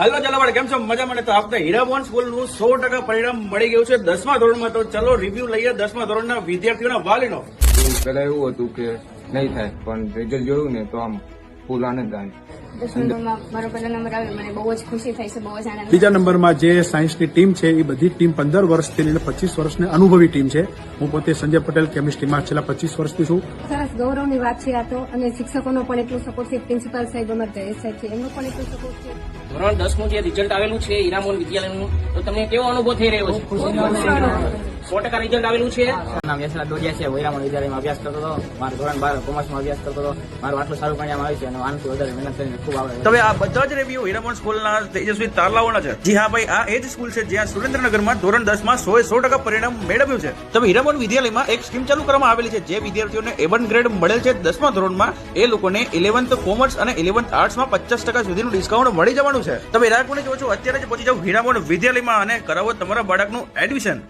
Hello ચલો કેમ છો મજા મને તો આપણે હીરામોહન સ્કૂલનું 100% પરિણામ મળી ગયું છે 10મા ધોરણમાં. તો ચલો રિવ્યુ લઈએ 10મા ધોરણના વિદ્યાર્થીઓના વાલીનો. પેલા એવું હતું કે નહીં થાય, પણ રિઝલ્ટ જોયું ને તો આમ ફૂલ આનંદ આવે. 10મા નંબરમાં મારો પહેલો નંબર આવ્યો, મને બહુ જ ખુશી થઈ છે, બહુ જ આનંદ. બીજા નંબરમાં જે સાયન્સની ટીમ છે એ બધી ટીમ 15 વર્ષથી લઈને 25 વર્ષની અનુભવી ટીમ છે. હું પોતે સંજય પટેલ કેમિસ્ટ્રીમાં છેલ્લા 25 વર્ષથી છું. સરસ ગૌરવની વાત છે આ તો, અને શિક્ષકોનો પણ એટલો સપોર્ટ છે, પ્રિન્સિપાલ સાહેબ અમારા જયેશ સાહેબ છે એમનો પણ એટલો સપોર્ટ છે. ધોરણ 10નું જે રિઝલ્ટ આવેલું છે હીરામોહન વિદ્યાલયનું, તો તમને કેવો અનુભવ થઈ રહ્યો છે? 100% રિઝલ્ટ આવેલું છે. નામ યશલા દોડિયા છે. હીરામોહન વિદ્યાલયમાં અભ્યાસ કરતો હતો. મારો ધોરણ 12 કોમર્સમાં અભ્યાસ કરતો હતો. મારું આટલું સારું પરિણામ આવ્યું છે અને આનાથી વધારે મહેનત કરીને ખૂબ આવે. તો હવે આ બધા જ રિવ્યુ હીરામોહન સ્કૂલના તેજસ્વી તારલાઓના છે. જી હા ભાઈ, આ એ જ સ્કૂલ છે જ્યાં સુરેન્દ્રનગરમાં ધોરણ 10માં 100% પરિણામ મેળવ્યું છે. તો હીરામોહન વિદ્યાલયમાં એક સ્કીમ ચાલુ કરવામાં આવેલી છે. જે વિદ્યાર્થીઓને A1 ગ્રેડ મળેલ છે 10મા ધોરણમાં, એ લોકોને 11th કોમર્સ અને 11th આર્ટ્સમાં 50% સુધીનું ડિસ્કાઉન્ટ મળી જવાનું છે. તમે રાહ કોને જોવો છો? અત્યારે જ પહોંચી જાઓ હીરામોહન વિદ્યાલયમાં અને કરાવો તમારા બાળકનું એડમિશન.